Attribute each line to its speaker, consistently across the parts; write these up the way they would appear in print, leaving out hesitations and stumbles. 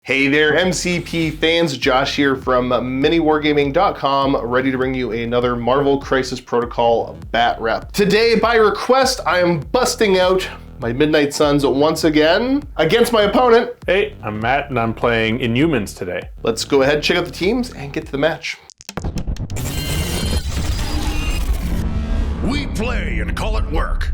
Speaker 1: Hey there, MCP fans. Josh here from MiniWarGaming.com, ready to bring you another Marvel Crisis Protocol Batrep. Today, by request, I am busting out my Midnight Suns once again against my opponent.
Speaker 2: Hey, I'm Matt and I'm playing Inhumans today.
Speaker 1: Let's go ahead, check out the teams, and get to the match.
Speaker 3: We play and call it work.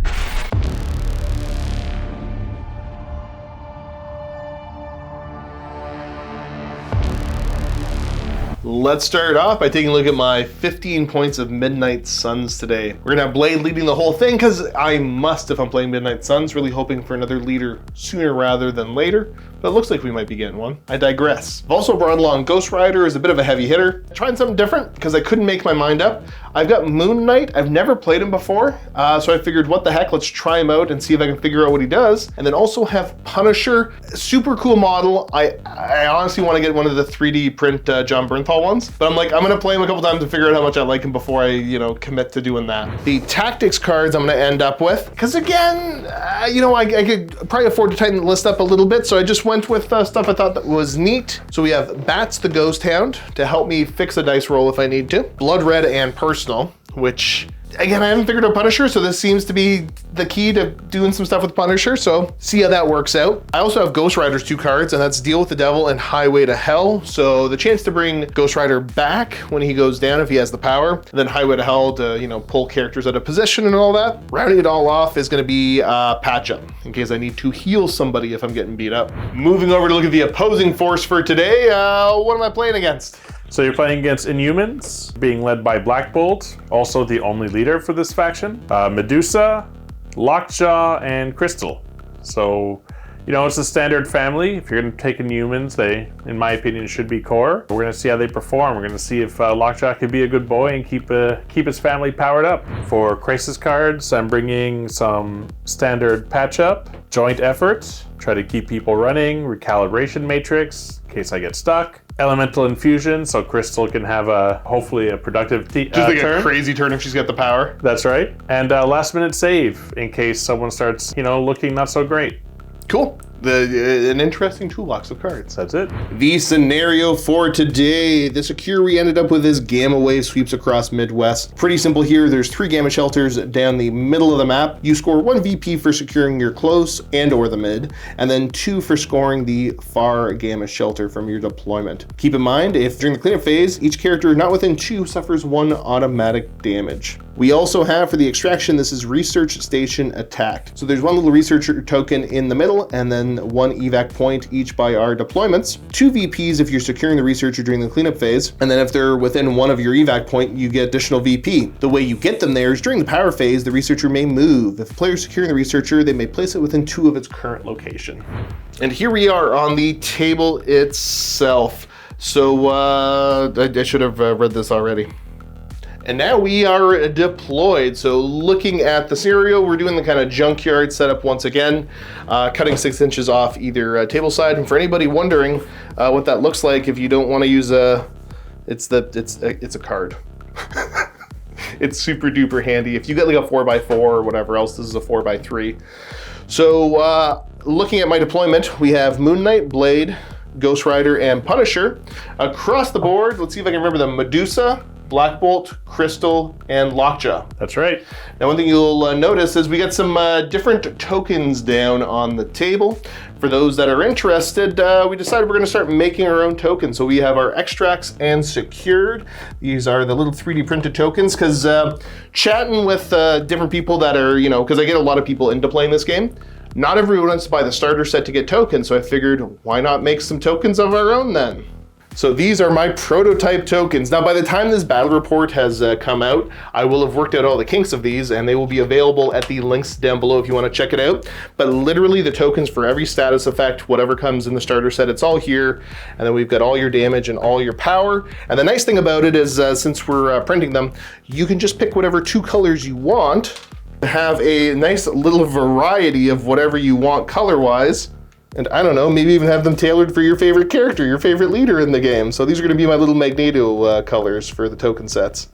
Speaker 1: Let's start off by taking a look at my 15 points of Midnight Suns today. We're gonna have Blade leading the whole thing because I must if I'm playing Midnight Suns, really hoping for another leader sooner rather than later, but it looks like we might be getting one. I digress. I've also brought along Ghost Rider as a bit of a heavy hitter. Trying something different because I couldn't make my mind up. I've got Moon Knight. I've never played him before, so I figured what the heck, let's try him out and see if I can figure out what he does. And then also have Punisher, super cool model. I honestly want to get one of the 3D print John Bernthal ones, but I'm like, I'm gonna play him a couple times to figure out how much I like him before I, commit to doing that. The tactics cards I'm gonna end up with, because again, I could probably afford to tighten the list up a little bit, so I just went with stuff I thought that was neat. So we have Bats the Ghost Hound to help me fix a dice roll if I need to. Blood Red and Personal, which again, I haven't figured out Punisher, so this seems to be the key to doing some stuff with Punisher, so see how that works out. I also have Ghost Rider's 2 cards, and that's Deal with the Devil and Highway to Hell. So the chance to bring Ghost Rider back when he goes down if he has the power, and then Highway to Hell to, pull characters out of position and all that. Rounding it all off is gonna be Patch Up, in case I need to heal somebody if I'm getting beat up. Moving over to look at the opposing force for today, what am I playing against?
Speaker 2: So you're playing against Inhumans, being led by Black Bolt, also the only leader for this faction. Medusa, Lockjaw, and Crystal. So, it's a standard family. If you're going to take Inhumans, they, in my opinion, should be core. We're going to see how they perform. We're going to see if Lockjaw could be a good boy and keep his family powered up. For Crisis cards, I'm bringing some standard patch up, joint effort, try to keep people running, recalibration matrix, in case I get stuck. Elemental Infusion, so Crystal can have hopefully a productive turn.
Speaker 1: Just like a crazy turn if she's got the power.
Speaker 2: That's right. And last minute save in case someone starts, looking not so great.
Speaker 1: Cool. An interesting toolbox of cards.
Speaker 2: That's it.
Speaker 1: The scenario for today. The secure we ended up with is Gamma Wave sweeps across Midwest. Pretty simple here. There's 3 Gamma shelters down the middle of the map. You score 1 VP for securing your close and or the mid, and then 2 for scoring the far Gamma shelter from your deployment. Keep in mind, if during the cleanup phase, each character not within 2 suffers 1 automatic damage. We also have for the extraction, this is Research Station Attacked. So there's 1 little researcher token in the middle, and then 1 evac point each by our deployments. 2 VPs if you're securing the researcher during the cleanup phase, and then if they're within 1 of your evac point, you get additional VP. The way you get them there is during the power phase, the researcher may move. If the player is securing the researcher, they may place it within 2 of its current location. And here we are on the table itself. So I should have read this already. And now we are deployed. So looking at the scenario, we're doing the kind of junkyard setup once again, cutting 6 inches off either table side. And for anybody wondering what that looks like, if you don't want to use it's a card. It's super duper handy. If you get like a 4x4 or whatever else, this is a 4x3. So looking at my deployment, we have Moon Knight, Blade, Ghost Rider, and Punisher. Across the board, let's see if I can remember them. Medusa, Black Bolt, Crystal, and Lockjaw.
Speaker 2: That's right.
Speaker 1: Now, one thing you'll notice is we got some different tokens down on the table. For those that are interested, we decided we're going to start making our own tokens. So we have our extracts and secured. These are the little 3D printed tokens, because chatting with different people that are, because I get a lot of people into playing this game, not everyone wants to buy the starter set to get tokens, so I figured, why not make some tokens of our own then? So these are my prototype tokens. Now, by the time this battle report has come out, I will have worked out all the kinks of these, and they will be available at the links down below if you want to check it out. But literally the tokens for every status effect, whatever comes in the starter set, it's all here. And then we've got all your damage and all your power. And the nice thing about it is since we're printing them, you can just pick whatever 2 colors you want, have a nice little variety of whatever you want color-wise. And I don't know, maybe even have them tailored for your favorite character, your favorite leader in the game. So these are going to be my little Magneto colors for the token sets.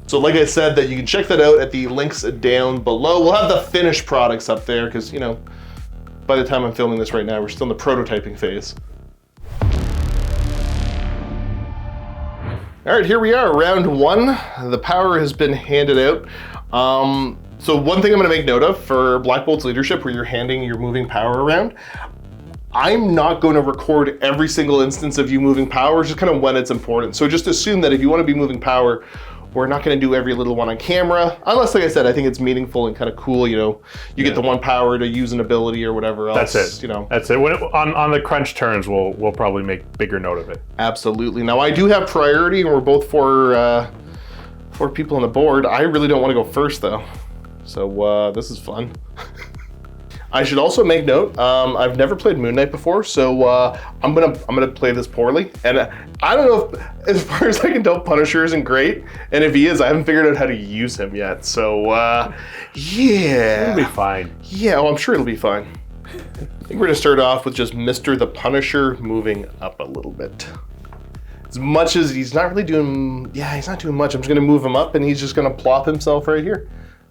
Speaker 1: So like I said, that you can check that out at the links down below. We'll have the finished products up there because, by the time I'm filming this right now, we're still in the prototyping phase. All right, here we are, round 1. The power has been handed out. So one thing I'm going to make note of for Black Bolt's leadership, where you're handing your moving power around, I'm not going to record every single instance of you moving power, just kind of when it's important. So just assume that if you want to be moving power, we're not going to do every little one on camera, unless, like I said, I think it's meaningful and kind of cool. You know, you get the 1 power to use an ability or whatever else.
Speaker 2: That's it.
Speaker 1: You know,
Speaker 2: that's it. On the crunch turns, we'll probably make bigger note of it.
Speaker 1: Absolutely. Now I do have priority, and we're both 4 people on the board. I really don't want to go first though, so this is fun. I should also make note, I've never played Moon Knight before, so I'm gonna play this poorly. And I don't know if, as far as I can tell, Punisher isn't great. And if he is, I haven't figured out how to use him yet. So yeah.
Speaker 2: It'll be fine.
Speaker 1: Yeah, I'm sure it'll be fine. I think we're gonna start off with just Mr. the Punisher moving up a little bit. As much as he's not really doing, he's not doing much. I'm just gonna move him up and he's just gonna plop himself right here.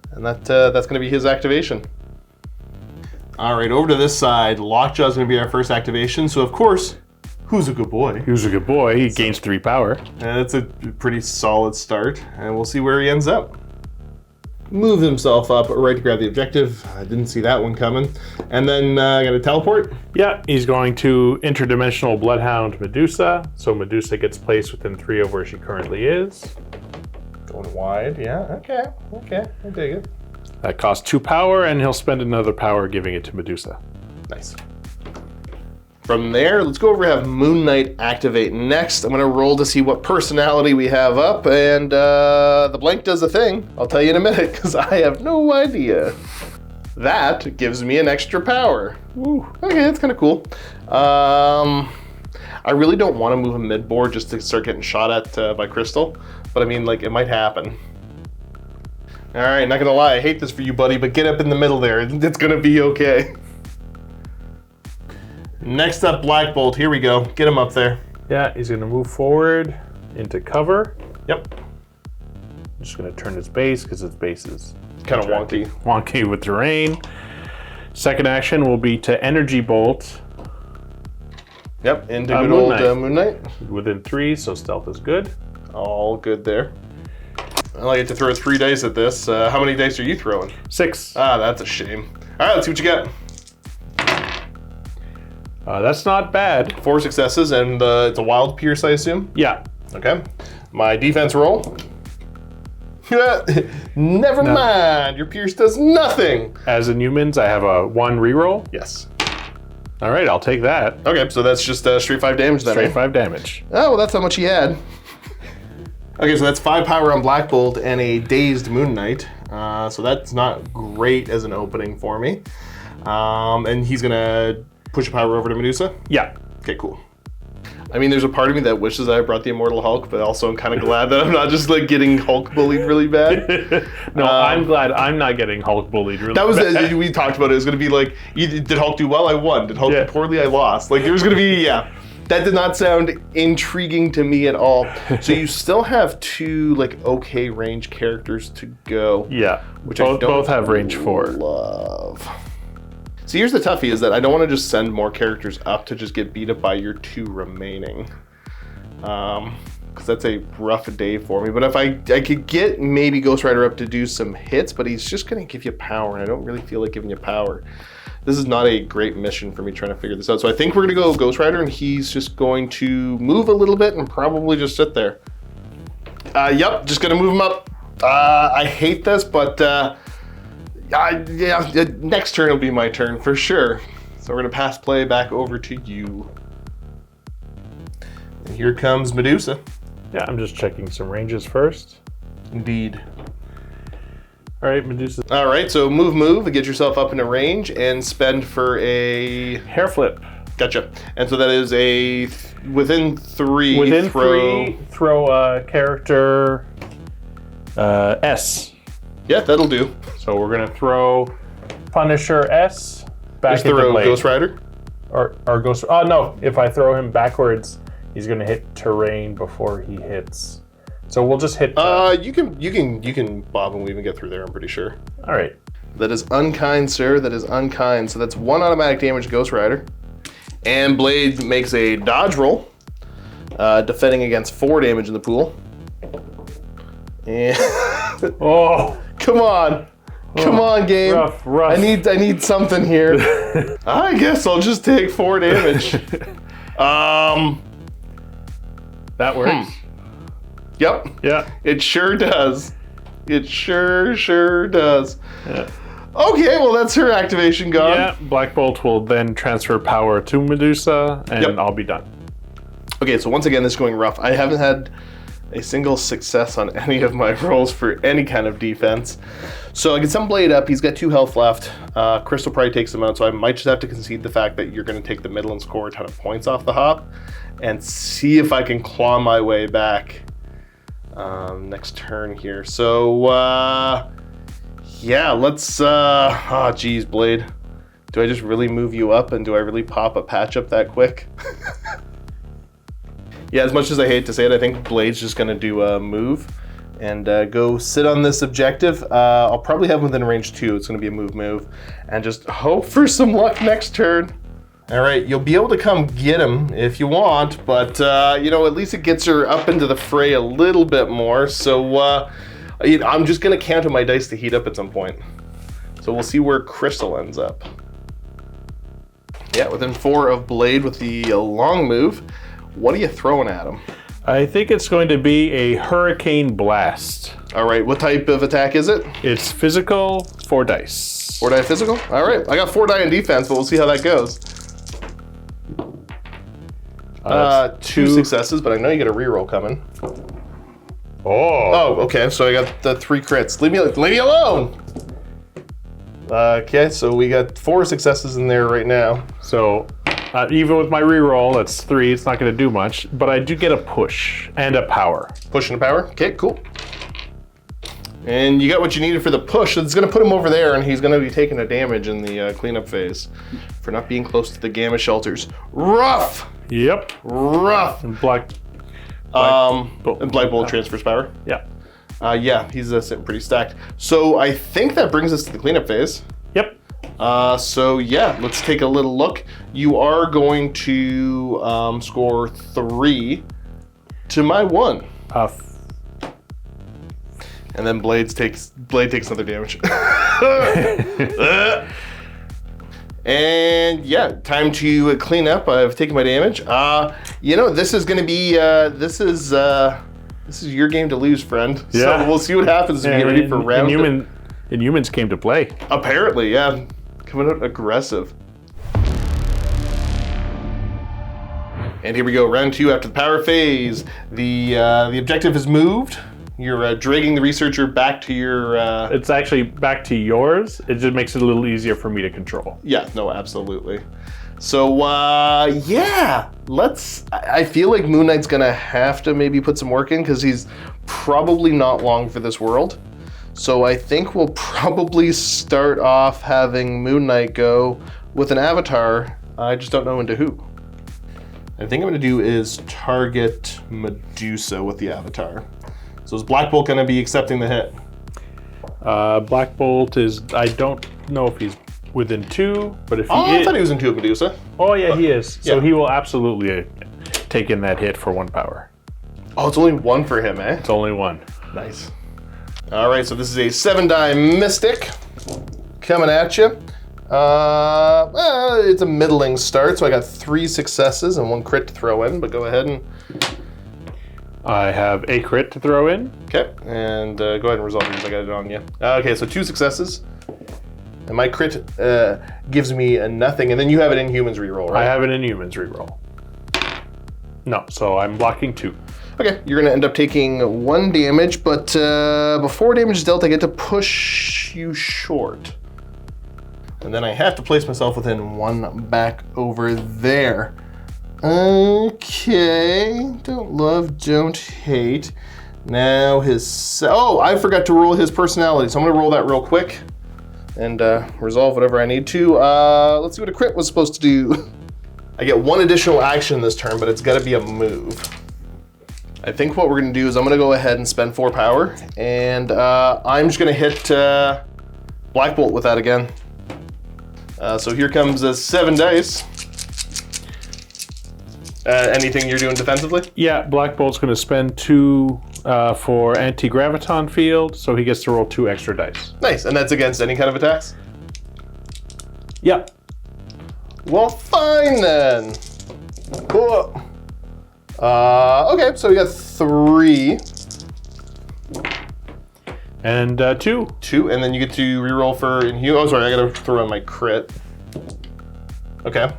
Speaker 1: And that's gonna be his activation. All right, over to this side, Lockjaw's gonna be our first activation. So of course, who's a good boy?
Speaker 2: Who's a good boy? He gains 3 power.
Speaker 1: And that's a pretty solid start, and we'll see where he ends up. Move himself up right to grab the objective. I didn't see that one coming. And then gonna teleport.
Speaker 2: Yeah, he's going to interdimensional Bloodhound Medusa. So Medusa gets placed within 3 of where she currently is.
Speaker 1: Going wide, yeah, okay, I dig it.
Speaker 2: That costs 2 power, and he'll spend another power giving it to Medusa.
Speaker 1: Nice. From there, let's go over and have Moon Knight activate next. I'm gonna roll to see what personality we have up, and the blank does a thing. I'll tell you in a minute, because I have no idea. That gives me an extra power. Ooh, okay, that's kind of cool. I really don't want to move him mid-board just to start getting shot at by Crystal, but I mean, like, it might happen. All right, not gonna lie, I hate this for you, buddy, but get up in the middle there. It's gonna be okay. Next up, Black Bolt. Here we go. Get him up there.
Speaker 2: Yeah, he's gonna move forward into cover.
Speaker 1: Yep.
Speaker 2: I'm just gonna turn his base because his base is
Speaker 1: Kind of wonky.
Speaker 2: Wonky with terrain. Second action will be to Energy Bolt.
Speaker 1: Yep, into good old Moon Knight.
Speaker 2: Within 3, so stealth is good.
Speaker 1: All good there. I like to throw 3 dice at this. How many dice are you throwing?
Speaker 2: 6.
Speaker 1: Ah, that's a shame. All right, let's see what you got.
Speaker 2: That's not bad.
Speaker 1: 4 successes, and it's a wild pierce, I assume?
Speaker 2: Yeah.
Speaker 1: Okay. My defense roll. Never mind, your pierce does nothing.
Speaker 2: As Inhumans, I have a 1 reroll.
Speaker 1: Yes.
Speaker 2: All right, I'll take that.
Speaker 1: Okay, so that's just straight 5 damage then.
Speaker 2: Straight 5 damage.
Speaker 1: Oh, well, that's how much he had. Okay, so that's 5 power on Black Bolt and a dazed Moon Knight. So that's not great as an opening for me. And he's gonna push a power over to Medusa?
Speaker 2: Yeah.
Speaker 1: Okay, cool. I mean, there's a part of me that wishes I brought the Immortal Hulk, but also I'm kind of glad that I'm not just like getting Hulk bullied really bad.
Speaker 2: No, I'm glad I'm not getting Hulk bullied really bad.
Speaker 1: That was, we talked about it. It was going to be like, did Hulk do well? I won. Did Hulk do poorly? I lost. Like, there was going to be, That did not sound intriguing to me at all. So you still have 2 like okay range characters to go.
Speaker 2: Yeah,
Speaker 1: which
Speaker 2: both have range 4.
Speaker 1: Love. So here's the toughie, is that I don't want to just send more characters up to just get beat up by your 2 remaining. Because that's a rough day for me. But if I could get maybe Ghost Rider up to do some hits, but he's just going to give you power, and I don't really feel like giving you power. This is not a great mission for me trying to figure this out. So I think we're going to go Ghost Rider, and he's just going to move a little bit and probably just sit there. Yep, just going to move him up. I hate this, but next turn will be my turn for sure. So we're going to pass play back over to you. And here comes Medusa.
Speaker 2: Yeah, I'm just checking some ranges first.
Speaker 1: Indeed.
Speaker 2: All right, Medusa.
Speaker 1: All right, so move, get yourself up in a range and spend for a
Speaker 2: hair flip.
Speaker 1: Gotcha. And so that is a within 3.
Speaker 2: Within 3, throw a character S.
Speaker 1: Yeah, that'll do.
Speaker 2: So we're gonna throw Punisher S back
Speaker 1: Just
Speaker 2: into
Speaker 1: throw
Speaker 2: Blade.
Speaker 1: Ghost Rider.
Speaker 2: Or Ghost. Oh no! If I throw him backwards, he's gonna hit terrain before he hits. So we'll just hit.
Speaker 1: You can bob and weave and get through there. I'm pretty sure.
Speaker 2: All right.
Speaker 1: That is unkind, sir. That is unkind. So that's 1 automatic damage to Ghost Rider, and Blade makes a dodge roll, defending against 4 damage in the pool. And
Speaker 2: Oh,
Speaker 1: come on. Come on, game.
Speaker 2: rough.
Speaker 1: I need something here. I guess I'll just take 4 damage.
Speaker 2: That works.
Speaker 1: Yep.
Speaker 2: Yeah.
Speaker 1: It sure does. It sure does.
Speaker 2: Yeah.
Speaker 1: Okay, well that's her activation gone.
Speaker 2: Yeah. Black Bolt will then transfer power to Medusa, and
Speaker 1: Yep.
Speaker 2: I'll be done.
Speaker 1: Okay, so once again, this is going rough. I haven't had a single success on any of my rolls for any kind of defense. So I get some Blade up. He's got 2 health left. Crystal probably takes him out, so I might just have to concede the fact that you're going to take the middle and score a ton of points off the hop and see if I can claw my way back next turn here. So, yeah, let's... oh, geez, Blade. Do I just really move you up, and do I really pop a patch up that quick? Yeah, as much as I hate to say it, I think Blade's just going to do a move and go sit on this objective. I'll probably have him within range 2. It's going to be a move, and just hope for some luck next turn. All right, you'll be able to come get him if you want, but, you know, at least it gets her up into the fray a little bit more. So I'm just going to count on my dice to heat up at some point. So we'll see where Crystal ends up. Yeah, within 4 of Blade with the long move. What are you throwing at him?
Speaker 2: I think it's going to be a Hurricane Blast.
Speaker 1: All right, what type of attack is it?
Speaker 2: It's physical, 4 dice.
Speaker 1: 4 die physical? All right, I got 4 die in defense, but we'll see how that goes. 2 successes, but I know you get a reroll coming. Oh, okay, so I got the 3 crits. Leave me alone! Okay, so we got 4 successes in there right now.
Speaker 2: So even with my reroll, that's 3. It's not going to do much, but I do get a push and a power.
Speaker 1: Push and a power? Okay, cool. And you got what you needed for the push. It's going to put him over there, and he's going to be taking a damage in the cleanup phase for not being close to the gamma shelters. Rough!
Speaker 2: Yep.
Speaker 1: Rough!
Speaker 2: And Black
Speaker 1: And Black Bolt transfers power.
Speaker 2: Yeah.
Speaker 1: Yeah, he's sitting pretty stacked. So I think that brings us to the cleanup phase.
Speaker 2: Yep.
Speaker 1: So yeah, let's take a little look. You are going to score 3 to my 1. And then Blade takes another damage. And yeah, time to clean up. I've taken my damage. You know, this is going to be this is your game to lose, friend.
Speaker 2: Yeah.
Speaker 1: So we'll see what happens as we get ready for round.
Speaker 2: Inhumans came to play.
Speaker 1: Apparently, yeah, coming out aggressive. And here we go, round 2 after the power phase. The objective is moved. You're dragging the researcher back to your...
Speaker 2: It's actually back to yours. It just makes it a little easier for me to control.
Speaker 1: Yeah, no, absolutely. So, yeah, I feel like Moon Knight's gonna have to maybe put some work in because he's probably not long for this world. So I think we'll probably start off having Moon Knight go with an avatar. I just don't know into who. I think I'm gonna do is target Medusa with the avatar. So is Black Bolt gonna be accepting the hit?
Speaker 2: Black Bolt is, I don't know if he's within 2, but if he is...
Speaker 1: I thought he was in 2 of Medusa.
Speaker 2: Oh yeah, he is. So
Speaker 1: Yeah.
Speaker 2: he will absolutely take in that hit for 1 power.
Speaker 1: Oh, it's only 1 for him, eh?
Speaker 2: It's only 1.
Speaker 1: Nice. All right, so this is a 7-die Mystic coming at you. It's a middling start, so I got 3 successes and 1 crit to throw in, but go ahead and...
Speaker 2: I have a crit to throw in.
Speaker 1: Okay, and go ahead and resolve yours. I got it on you. Okay, so 2 successes. And my crit gives me a nothing, and then you have an Inhumans reroll, right?
Speaker 2: I have an Inhumans reroll. No, so I'm blocking 2.
Speaker 1: Okay, you're gonna end up taking 1 damage, but before damage is dealt, I get to push you short. And then I have to place myself within 1 back over there. Okay, don't love, don't hate. Now I forgot to roll his personality, so I'm gonna roll that real quick and resolve whatever I need to. Let's see what a crit was supposed to do. I get 1 additional action this turn, but it's gotta be a move. I think what we're gonna do is I'm gonna go ahead and spend 4 power, and I'm just gonna hit Black Bolt with that again. So here comes 7 dice. Anything you're doing defensively?
Speaker 2: Yeah, Black Bolt's going to spend 2 for anti-graviton field, so he gets to roll 2 extra dice.
Speaker 1: Nice, and that's against any kind of attacks?
Speaker 2: Yep.
Speaker 1: Well, fine then. Cool. Okay, so we got 3.
Speaker 2: And 2.
Speaker 1: 2, and then you get to reroll for Inhumans. Oh, sorry, I gotta throw in my crit. Okay.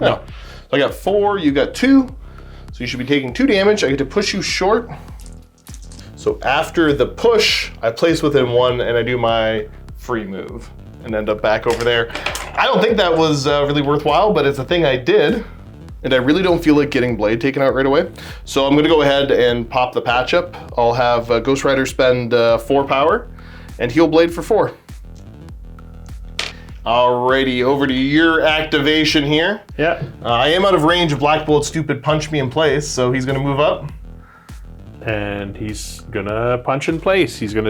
Speaker 2: No.
Speaker 1: So I got 4, you got 2. So you should be taking 2 damage. I get to push you short. So after the push, I place within 1 and I do my free move and end up back over there. I don't think that was really worthwhile, but it's a thing I did. And I really don't feel like getting Blade taken out right away. So I'm gonna go ahead and pop the patch up. I'll have Ghost Rider spend 4 power and heal Blade for 4. Alrighty, over to your activation here.
Speaker 2: Yeah.
Speaker 1: I am out of range of Black Bolt's stupid punch me in place, so he's gonna move up.
Speaker 2: And he's gonna punch in place. He's gonna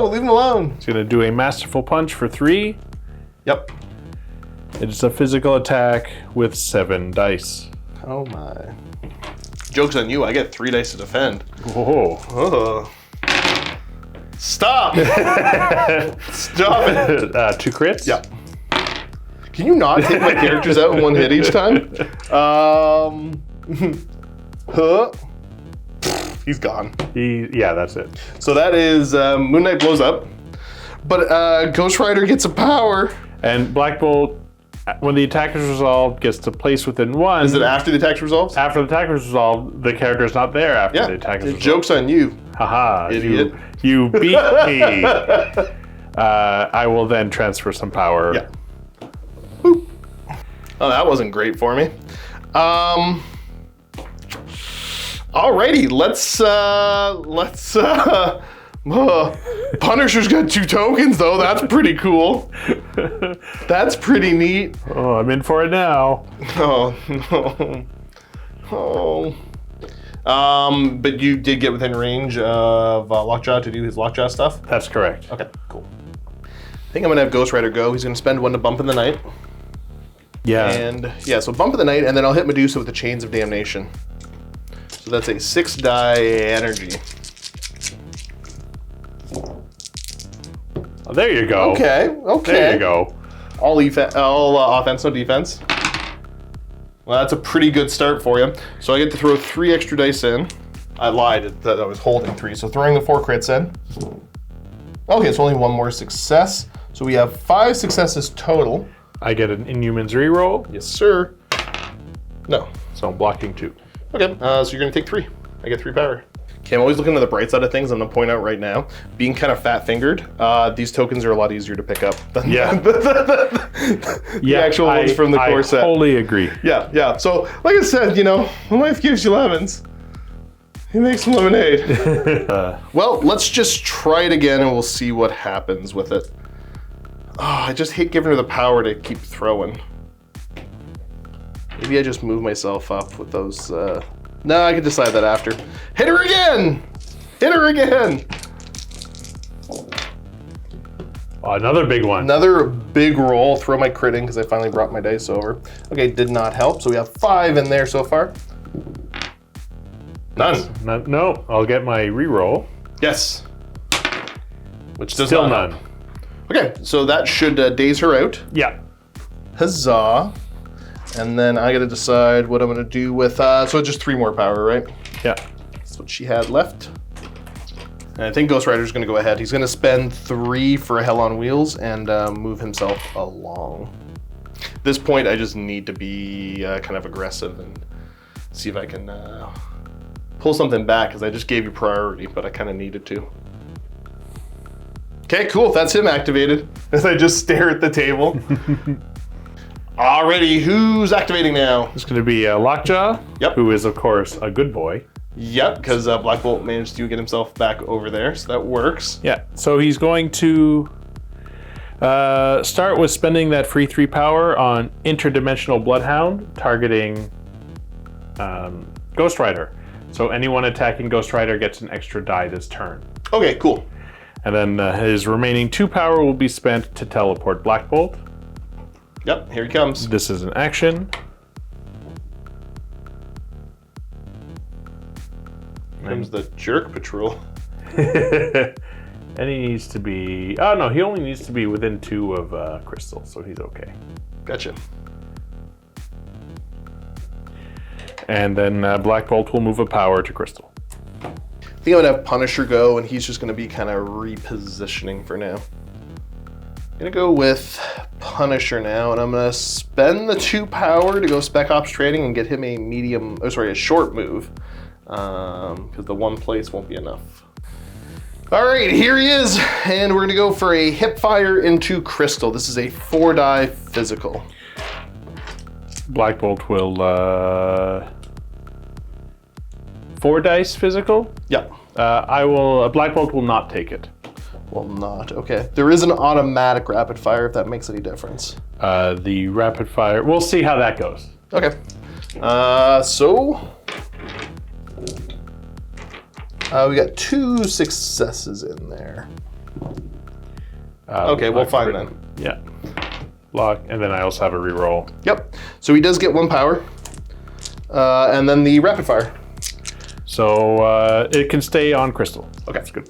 Speaker 1: Leave him alone.
Speaker 2: He's gonna do a masterful punch for 3.
Speaker 1: Yep.
Speaker 2: It's a physical attack with 7 dice.
Speaker 1: Oh my. Joke's on you, I get 3 dice to defend.
Speaker 2: Whoa.
Speaker 1: Oh. Stop! Stop it!
Speaker 2: 2 crits?
Speaker 1: Yeah. Can you not take my characters out in 1 hit each time? Huh? He's gone.
Speaker 2: Yeah, that's it.
Speaker 1: So that is Moon Knight blows up, but Ghost Rider gets a power.
Speaker 2: And Black Bolt, when the attack is resolved, gets to place within 1.
Speaker 1: Is it after the attack resolves?
Speaker 2: After the attack is resolved, the character is not there after the attack is resolved.
Speaker 1: Joke's on you.
Speaker 2: Haha,
Speaker 1: Idiot.
Speaker 2: You beat me. I will then transfer some power.
Speaker 1: Yeah. Boop. Oh, that wasn't great for me. Alrighty, Punisher's got 2 tokens though. That's pretty cool. That's pretty neat.
Speaker 2: Oh, I'm in for it now.
Speaker 1: Oh no. Oh. But you did get within range of Lockjaw to do his Lockjaw stuff?
Speaker 2: That's correct.
Speaker 1: Okay, cool. I think I'm gonna have Ghost Rider go. He's gonna spend 1 to bump in the night.
Speaker 2: Yeah.
Speaker 1: And yeah, so bump in the night, and then I'll hit Medusa with the Chains of Damnation. So that's a 6 die energy.
Speaker 2: Oh, there you go.
Speaker 1: Okay.
Speaker 2: There you go.
Speaker 1: All offense, no defense. Well, that's a pretty good start for you. So I get to throw 3 extra dice in. I lied that I was holding 3, so throwing the 4 crits in. Okay, so only 1 more success. So we have 5 successes total.
Speaker 2: I get an Inhumans reroll.
Speaker 1: Yes, sir. No.
Speaker 2: So I'm blocking 2.
Speaker 1: Okay, so you're gonna take 3. I get 3 power. Okay, I'm always looking at the bright side of things. I'm gonna point out right now, being kind of fat-fingered, these tokens are a lot easier to pick up than the actual ones from the core set.
Speaker 2: I totally agree.
Speaker 1: Yeah. So, like I said, when life gives you lemons, he makes some lemonade. Well, let's just try it again and we'll see what happens with it. Oh, I just hate giving her the power to keep throwing. Maybe I just move myself up with those. No, I can decide that after. Hit her again! Hit her again!
Speaker 2: Oh, another big one.
Speaker 1: Another big roll. Throw my crit in because I finally brought my dice over. Okay, did not help. So we have 5 in there so far. None.
Speaker 2: No, I'll get my reroll.
Speaker 1: Yes. Which does
Speaker 2: Still
Speaker 1: not
Speaker 2: none.
Speaker 1: help. Okay, so that should daze her out.
Speaker 2: Yeah.
Speaker 1: Huzzah. And then I gotta decide what I'm gonna do with, so just 3 more power, right?
Speaker 2: Yeah.
Speaker 1: That's what she had left. And I think Ghost Rider's gonna go ahead. He's gonna spend 3 for a Hell on Wheels and move himself along. At this point, I just need to be kind of aggressive and see if I can pull something back, because I just gave you priority, but I kind of needed to. Okay, cool, that's him activated. As I just stare at the table. Alrighty, who's activating now?
Speaker 2: It's going to be Lockjaw,
Speaker 1: Yep.
Speaker 2: who is, of course, a good boy.
Speaker 1: Yep, because Black Bolt managed to get himself back over there, so that works.
Speaker 2: Yeah, so he's going to start with spending that free 3 power on Interdimensional Bloodhound, targeting Ghost Rider. So anyone attacking Ghost Rider gets an extra die this turn.
Speaker 1: Okay, cool.
Speaker 2: And then his remaining 2 power will be spent to teleport Black Bolt.
Speaker 1: Yep, here he comes.
Speaker 2: This is an action.
Speaker 1: Comes the Jerk Patrol.
Speaker 2: And he needs to be... Oh, no, he only needs to be within 2 of Crystal, so he's okay.
Speaker 1: Gotcha.
Speaker 2: And then Black Bolt will move a power to Crystal.
Speaker 1: I think I'm gonna have Punisher go, and he's just gonna be kind of repositioning for now. I'm gonna go with Punisher now, and I'm gonna spend the 2 power to go Spec Ops training and get him a short move, because the 1 place won't be enough. All right, here he is, and we're gonna go for a hip fire into Crystal. This is a 4-die physical.
Speaker 2: Black Bolt will 4 dice physical.
Speaker 1: Yep.
Speaker 2: Black Bolt will not take it.
Speaker 1: Will not. Okay. There is an automatic rapid fire if that makes any difference.
Speaker 2: The rapid fire. We'll see how that goes.
Speaker 1: Okay. We got 2 successes in there. Okay, we'll find then.
Speaker 2: Yeah. Lock, and then I also have a reroll.
Speaker 1: Yep. So he does get 1 power, and then the rapid fire.
Speaker 2: So it can stay on Crystal.
Speaker 1: Okay,
Speaker 2: that's good.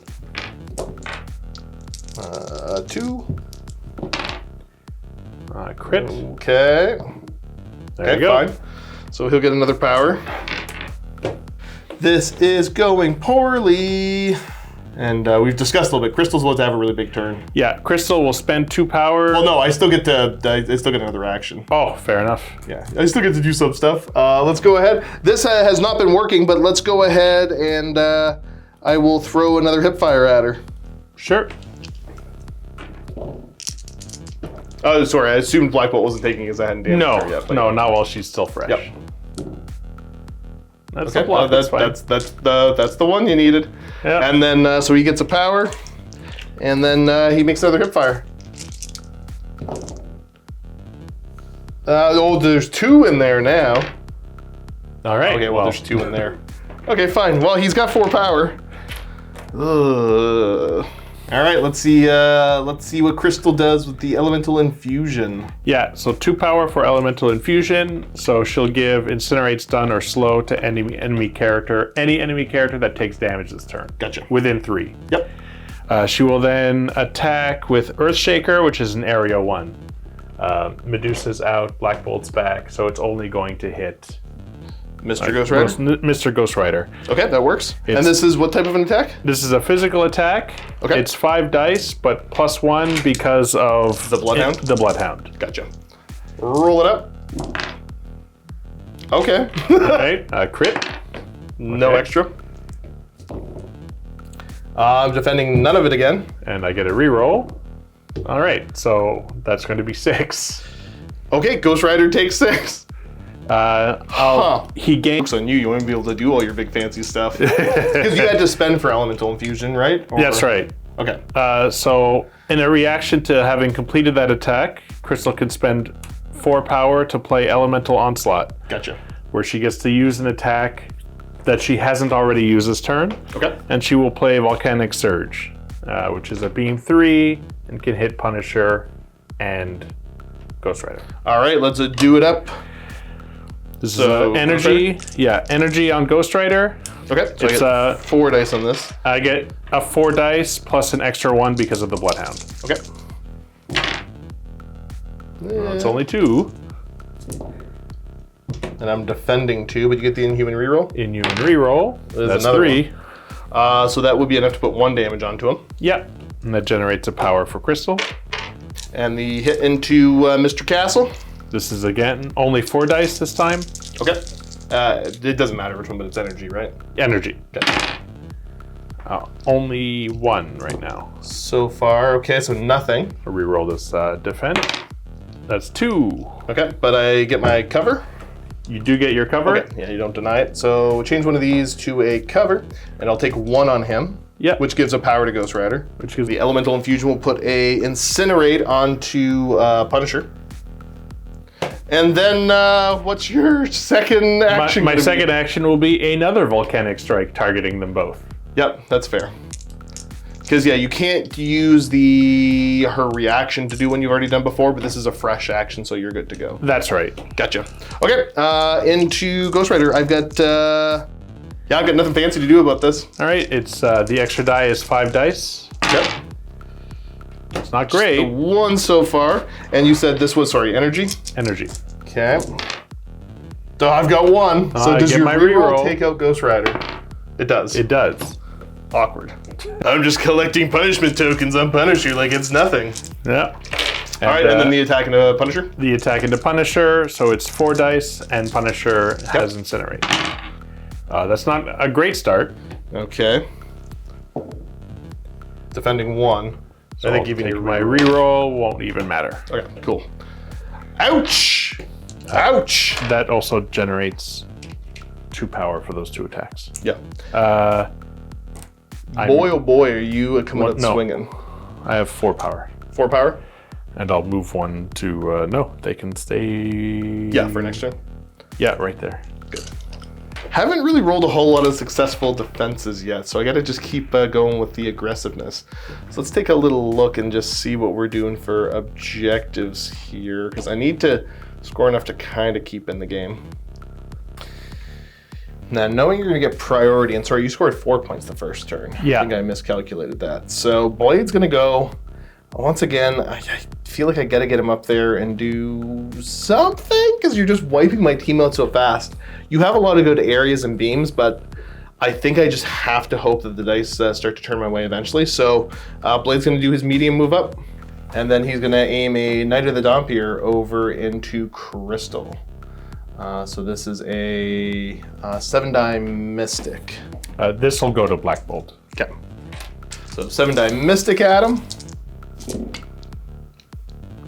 Speaker 1: 2.
Speaker 2: Crit.
Speaker 1: Okay.
Speaker 2: There you go.
Speaker 1: Fine. So he'll get another power. This is going poorly. And we've discussed a little bit. Crystal's about to have a really big turn.
Speaker 2: Yeah, Crystal will spend 2 power.
Speaker 1: Well, no, I still get another action.
Speaker 2: Oh, fair enough.
Speaker 1: Yeah, I still get to do some stuff. Let's go ahead. This has not been working, but let's go ahead and I will throw another hip fire at her.
Speaker 2: Sure.
Speaker 1: Oh, sorry, I assumed Black Bolt wasn't taking his hand damage her yet.
Speaker 2: No, not while she's still fresh.
Speaker 1: Yep.
Speaker 2: That's
Speaker 1: okay,
Speaker 2: a block.
Speaker 1: that's the one you needed.
Speaker 2: Yeah.
Speaker 1: And then so he gets a power, and then he makes another hip fire. There's 2 in there now.
Speaker 2: All right.
Speaker 1: Okay, well, there's 2 in there. Okay, fine. Well, he's got 4 power. Ugh. All right, let's see what Crystal does with the Elemental Infusion.
Speaker 2: Yeah, so 2 power for Elemental Infusion. So she'll give Incinerate, Stun, or Slow to any enemy character that takes damage this turn.
Speaker 1: Gotcha.
Speaker 2: Within 3.
Speaker 1: Yep.
Speaker 2: She will then attack with Earthshaker, which is an Area 1. Medusa's out, Black Bolt's back, so it's only going to hit
Speaker 1: Mr. Ghost Rider?
Speaker 2: Mr. Ghost Rider.
Speaker 1: Okay, that works. And this is what type of an attack?
Speaker 2: This is a physical attack.
Speaker 1: Okay.
Speaker 2: It's 5 dice, but +1 because of
Speaker 1: the Bloodhound?
Speaker 2: The Bloodhound.
Speaker 1: Gotcha. Roll it up. Okay.
Speaker 2: Okay, crit.
Speaker 1: No
Speaker 2: Okay.
Speaker 1: extra. I'm defending none of it again.
Speaker 2: And I get a reroll. All right, so that's going to be 6.
Speaker 1: Okay, Ghost Rider takes 6.
Speaker 2: He gains.
Speaker 1: Looks on you. You won't be able to do all your big fancy stuff because you had to spend for Elemental Infusion, right?
Speaker 2: That's right.
Speaker 1: Okay.
Speaker 2: So in a reaction to having completed that attack, Crystal can spend 4 power to play Elemental Onslaught.
Speaker 1: Gotcha.
Speaker 2: Where she gets to use an attack that she hasn't already used this turn.
Speaker 1: Okay.
Speaker 2: And she will play Volcanic Surge, which is a beam 3 and can hit Punisher and Ghost Rider.
Speaker 1: All right, let's do it up.
Speaker 2: This is energy. Yeah, energy on Ghost Rider.
Speaker 1: Okay, so
Speaker 2: It's
Speaker 1: I get 4 dice on this.
Speaker 2: I get a 4 dice plus an extra 1 because of the Bloodhound.
Speaker 1: Okay.
Speaker 2: It's only 2.
Speaker 1: And I'm defending 2, but you get the Inhuman reroll.
Speaker 2: Inhuman reroll. That's 3.
Speaker 1: So that would be enough to put 1 damage onto him.
Speaker 2: Yep. And that generates a power for Crystal.
Speaker 1: And the hit into Mr. Castle.
Speaker 2: This is again only 4 dice this time.
Speaker 1: Okay. It doesn't matter which one, but it's energy, right?
Speaker 2: Energy.
Speaker 1: Okay.
Speaker 2: Only 1 right now.
Speaker 1: So far, okay, so nothing.
Speaker 2: I'll reroll this defend. That's 2.
Speaker 1: Okay, but I get my cover.
Speaker 2: You do get your cover.
Speaker 1: Okay, yeah, you don't deny it. So we'll change one of these to a cover, and I'll take 1 on him.
Speaker 2: Yep.
Speaker 1: Which gives a power to Ghost Rider.
Speaker 2: Which gives
Speaker 1: the Elemental Infusion will put a Incinerate onto Punisher. And then what's your second action?
Speaker 2: My second action will be another Volcanic Strike targeting them both.
Speaker 1: Yep, that's fair. Because yeah, you can't use her reaction to do one you've already done before, but this is a fresh action, so you're good to go.
Speaker 2: That's right.
Speaker 1: Gotcha. Okay, into Ghost Rider, I've got Yeah, I've got nothing fancy to do about this.
Speaker 2: All right, it's the extra die is 5 dice.
Speaker 1: Yep.
Speaker 2: It's not great.
Speaker 1: The one so far. And you said this was, sorry, energy?
Speaker 2: Energy.
Speaker 1: Okay. So I've got 1. So
Speaker 2: I
Speaker 1: does
Speaker 2: get
Speaker 1: your
Speaker 2: my
Speaker 1: reroll
Speaker 2: reroll.
Speaker 1: take out Ghost Rider? It does.
Speaker 2: It does.
Speaker 1: Awkward. I'm just collecting punishment tokens on Punisher like it's nothing.
Speaker 2: Yeah.
Speaker 1: All right, and then the attack into Punisher?
Speaker 2: The attack into Punisher, so it's 4 dice, and Punisher has Incinerate. That's not a great start.
Speaker 1: Okay. Defending 1.
Speaker 2: So
Speaker 1: I think even your
Speaker 2: my reroll won't even matter.
Speaker 1: Okay, cool. Ouch! Ouch!
Speaker 2: That also generates 2 power for those 2 attacks.
Speaker 1: Yeah.
Speaker 2: I'm-
Speaker 1: oh boy, are you coming out
Speaker 2: no.
Speaker 1: swinging.
Speaker 2: I have 4 power.
Speaker 1: 4 power?
Speaker 2: And I'll move 1 to, no, they can stay...
Speaker 1: Yeah, for next turn.
Speaker 2: Yeah, right there.
Speaker 1: Good. Haven't really rolled a whole lot of successful defenses yet, so I gotta just keep going with the aggressiveness. So let's take a little look and just see what we're doing for objectives here, because I need to score enough to kind of keep in the game. Now, knowing you're gonna get priority, and sorry, you scored 4 points the first turn.
Speaker 2: Yeah.
Speaker 1: I think I miscalculated that. So Blade's gonna go, once again, I feel like I gotta get him up there and do something, because you're just wiping my team out so fast. You have a lot of good areas and beams, but I think I just have to hope that the dice start to turn my way eventually. So Blade's gonna do his medium move up, and then he's gonna aim a Knight of the Dompier over into Crystal. So this is a 7-die Mystic.
Speaker 2: This will go to Black Bolt.
Speaker 1: Okay. So 7-die Mystic at him.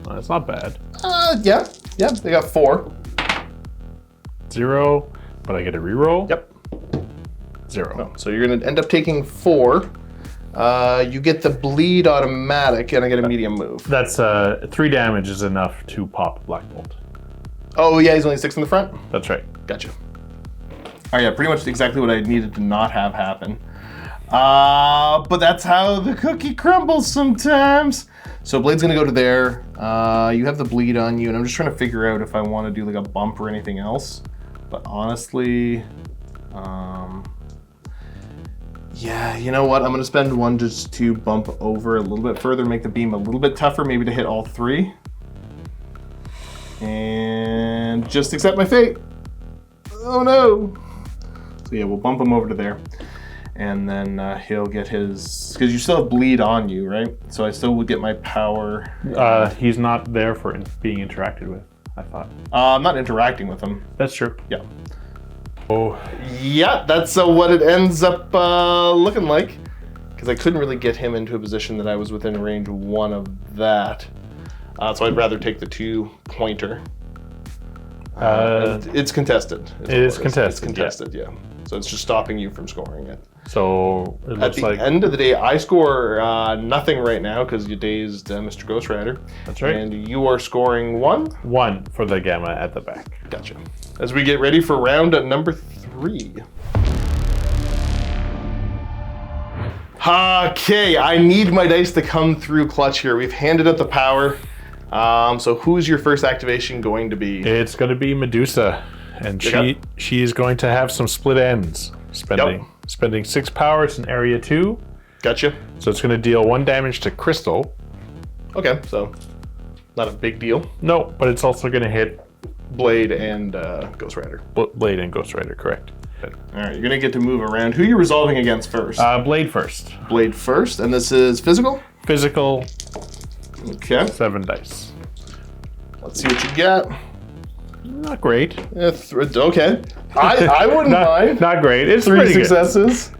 Speaker 2: That's not bad.
Speaker 1: Yeah, they got 4.
Speaker 2: 0, but I get a reroll.
Speaker 1: Yep.
Speaker 2: 0.
Speaker 1: No, so you're gonna end up taking 4. You get the bleed automatic, and I get a medium move.
Speaker 2: That's 3 damage is enough to pop Black Bolt.
Speaker 1: Oh yeah, he's only 6 in the front?
Speaker 2: That's right.
Speaker 1: Gotcha. Oh yeah, pretty much exactly what I needed to not have happen. But that's how the cookie crumbles sometimes. So Blade's gonna go to there. You have the bleed on you, and I'm just trying to figure out if I want to do like a bump or anything else. But honestly, yeah, you know what? I'm gonna spend 1 just to bump over a little bit further, make the beam a little bit tougher, maybe to hit all 3. And just accept my fate. Oh no. So yeah, we'll bump him over to there. And then he'll get his, because you still have bleed on you, right? So I still would get my power.
Speaker 2: He's not there for being interacted with, I thought.
Speaker 1: I'm not interacting with him.
Speaker 2: That's true.
Speaker 1: Yeah.
Speaker 2: Oh,
Speaker 1: Yeah, that's what it ends up looking like. Because I couldn't really get him into a position that I was within range 1 of that. So I'd rather take the 2-pointer. It's contested.
Speaker 2: It is contested.
Speaker 1: It's contested, yeah. So it's just stopping you from scoring it.
Speaker 2: so it
Speaker 1: At
Speaker 2: looks
Speaker 1: the
Speaker 2: like
Speaker 1: end of the day, I score nothing right now because you dazed Mr. Ghost Rider.
Speaker 2: That's right.
Speaker 1: And you are scoring 1.
Speaker 2: 1 for the gamma at the back.
Speaker 1: Gotcha. As we get ready for round number 3. Okay, I need my dice to come through clutch here. We've handed out the power. So who's your first activation going to be?
Speaker 2: It's going to be Medusa, and she is going to have some split ends. Spending 6 power. It's in area 2.
Speaker 1: Gotcha.
Speaker 2: So it's going to deal 1 damage to Crystal.
Speaker 1: Okay, so not a big deal.
Speaker 2: No, but it's also going to hit
Speaker 1: Blade and Ghost Rider.
Speaker 2: Blade and Ghost Rider, correct.
Speaker 1: All right, you're gonna get to move around. Who are you resolving against first?
Speaker 2: Blade first.
Speaker 1: Blade first, and this is physical?
Speaker 2: Physical,
Speaker 1: Okay,
Speaker 2: 7 dice.
Speaker 1: let's see what you got.
Speaker 2: Not great.
Speaker 1: Okay, I wouldn't mind.
Speaker 2: Not great. It's
Speaker 1: 3
Speaker 2: pretty good.
Speaker 1: successes.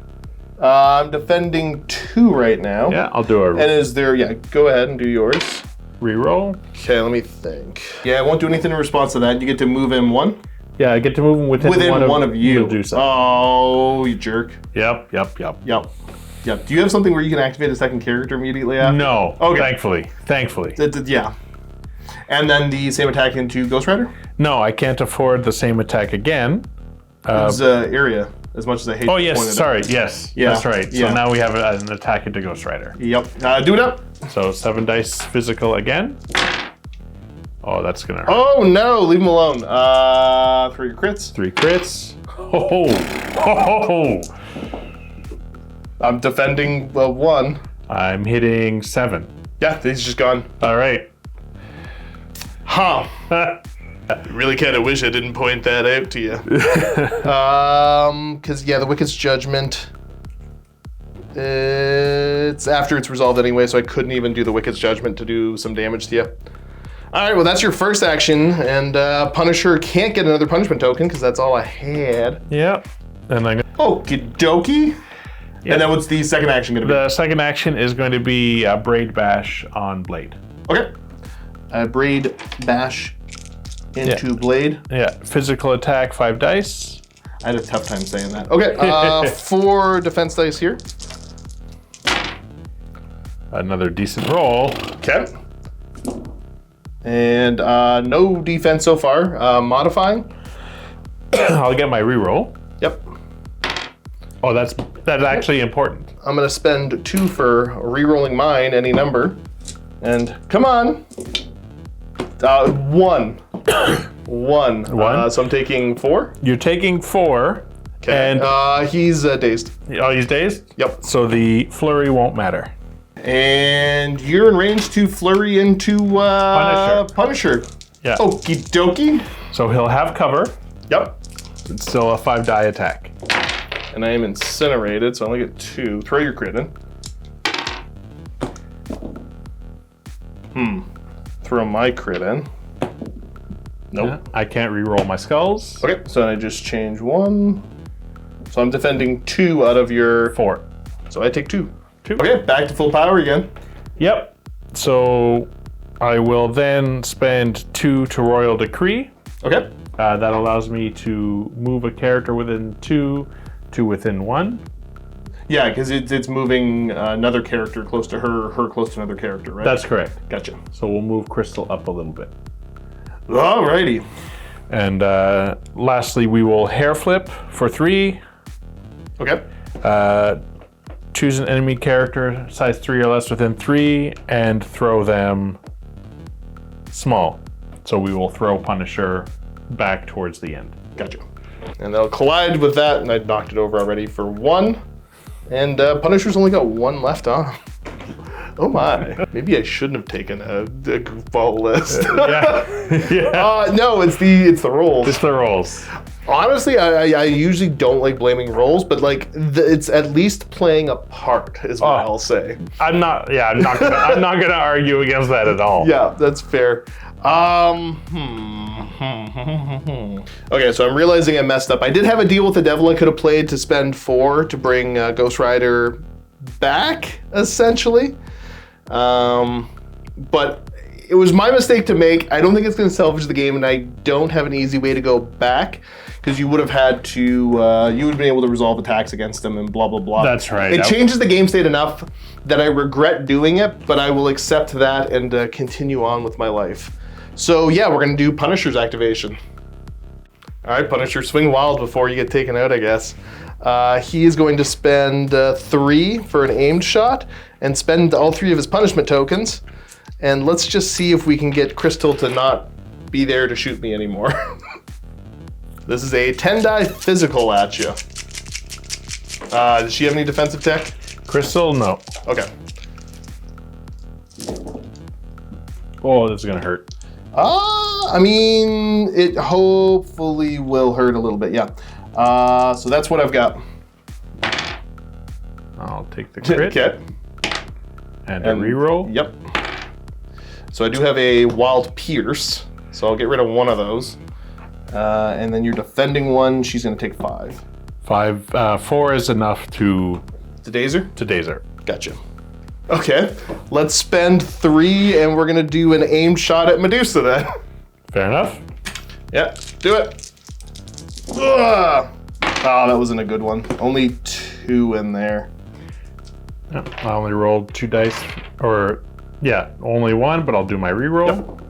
Speaker 1: I'm defending 2 right now.
Speaker 2: Yeah, I'll do a
Speaker 1: And is there, yeah, go ahead and do yours.
Speaker 2: reroll.
Speaker 1: Okay, let me think. Yeah, I won't do anything in response to that. You get to move in 1?
Speaker 2: Yeah, I get to move him within
Speaker 1: one of you.
Speaker 2: Medusa.
Speaker 1: Oh, you jerk.
Speaker 2: Yep.
Speaker 1: Yep. Do you have something where you can activate a second character immediately after?
Speaker 2: No.
Speaker 1: Okay.
Speaker 2: Thankfully.
Speaker 1: Yeah. And then the same attack into Ghost Rider?
Speaker 2: No, I can't afford the same attack again.
Speaker 1: It's area, as much as I hate
Speaker 2: Oh,
Speaker 1: to
Speaker 2: yes,
Speaker 1: point it
Speaker 2: sorry,
Speaker 1: out.
Speaker 2: yes,
Speaker 1: Yeah,
Speaker 2: that's right.
Speaker 1: yeah.
Speaker 2: So now we have an attack into Ghost Rider.
Speaker 1: Yep. Do it up.
Speaker 2: So 7 dice physical again. Oh, that's gonna hurt.
Speaker 1: Oh, no. Leave him alone. 3 crits.
Speaker 2: 3 crits. Oh.
Speaker 1: I'm defending 1.
Speaker 2: I'm hitting 7.
Speaker 1: Yeah, he's just gone.
Speaker 2: All right.
Speaker 1: Huh. Really kind of wish I didn't point that out to you. Because, yeah, the Wicked's Judgment. It's after it's resolved anyway, so I couldn't even do the Wicked's Judgment to do some damage to you. All right, well, that's your first action, and Punisher can't get another punishment token because that's all I had.
Speaker 2: Yep. And I'm
Speaker 1: Okie dokie.
Speaker 2: Yep.
Speaker 1: And then what's the second action going to be?
Speaker 2: The second action is going to be Braid Bash on Blade.
Speaker 1: Okay. Braid Bash into Blade.
Speaker 2: Yeah, physical attack, 5 dice.
Speaker 1: I had a tough time saying that. Okay, 4 defense dice here.
Speaker 2: Another decent roll.
Speaker 1: Okay. And no defense so far. Modifying.
Speaker 2: I'll get my reroll.
Speaker 1: Yep.
Speaker 2: Oh, that's actually important.
Speaker 1: I'm gonna spend 2 for re-rolling mine, any number. And come on. 1. 1. So I'm taking 4.
Speaker 2: You're taking 4.
Speaker 1: Okay. And he's dazed.
Speaker 2: Oh, he's dazed?
Speaker 1: Yep.
Speaker 2: So the flurry won't matter.
Speaker 1: And you're in range to flurry into Punisher.
Speaker 2: Yeah.
Speaker 1: Okie dokie.
Speaker 2: So he'll have cover.
Speaker 1: Yep.
Speaker 2: It's still a 5-die attack.
Speaker 1: And I am incinerated, so I only get 2. Throw your crit in. Throw my crit in. Nope.
Speaker 2: Yeah, I can't re-roll my skulls.
Speaker 1: Okay, so I just change 1. So I'm defending 2 out of your
Speaker 2: 4.
Speaker 1: So I take 2.
Speaker 2: 2.
Speaker 1: Okay, back to full power again.
Speaker 2: Yep. So I will then spend 2 to Royal Decree.
Speaker 1: Okay.
Speaker 2: That allows me to move a character within 2 to within 1.
Speaker 1: Yeah, because it's moving another character close to her close to another character, right?
Speaker 2: That's correct.
Speaker 1: Gotcha.
Speaker 2: So we'll move Crystal up a little bit.
Speaker 1: Alrighty.
Speaker 2: And lastly, we will hair flip for 3.
Speaker 1: Okay.
Speaker 2: Choose an enemy character, size 3 or less within 3, and throw them small. So we will throw Punisher back towards the end.
Speaker 1: Gotcha. And they'll collide with that, and I knocked it over already for 1. And Punisher's only got 1 left on. Oh my. Maybe I shouldn't have taken a goofball list.
Speaker 2: Yeah.
Speaker 1: No, it's the rolls.
Speaker 2: It's the rolls.
Speaker 1: Honestly, I usually don't like blaming rolls, but like it's at least playing a part, is what I'll say.
Speaker 2: I'm not gonna argue against that at all.
Speaker 1: Yeah, that's fair. Okay, so I'm realizing I messed up. I did have a deal with the devil I could have played to spend 4 to bring Ghost Rider back, essentially. But it was my mistake to make. I don't think it's going to salvage the game, and I don't have an easy way to go back, because you would have had to, you would have been able to resolve attacks against them and blah, blah, blah.
Speaker 2: That's right.
Speaker 1: It changes the game state enough that I regret doing it, but I will accept that and continue on with my life. So yeah, we're going to do Punisher's activation. All right, Punisher, swing wild before you get taken out, I guess. He is going to spend 3 for an aimed shot and spend all 3 of his punishment tokens. And let's just see if we can get Crystal to not be there to shoot me anymore. This is a 10-die physical at you. Does she have any defensive tech?
Speaker 2: Crystal, no.
Speaker 1: Okay.
Speaker 2: Oh, this is gonna hurt.
Speaker 1: I mean, it hopefully will hurt a little bit, yeah. So that's what I've got.
Speaker 2: I'll take the crit.
Speaker 1: Okay.
Speaker 2: And a reroll.
Speaker 1: Yep. So I do have a Wild Pierce, so I'll get rid of 1 of those. And then you're defending 1, she's gonna take 5.
Speaker 2: 4 is enough to
Speaker 1: daze her?
Speaker 2: To daze her.
Speaker 1: Gotcha. Okay, let's spend 3 and we're gonna do an aimed shot at Medusa then.
Speaker 2: Fair enough.
Speaker 1: Yeah, do it. Ugh. Oh, that wasn't a good one. Only 2 in there.
Speaker 2: Yeah, I only rolled 2 dice, or yeah, only 1, but I'll do my reroll.
Speaker 1: Yep.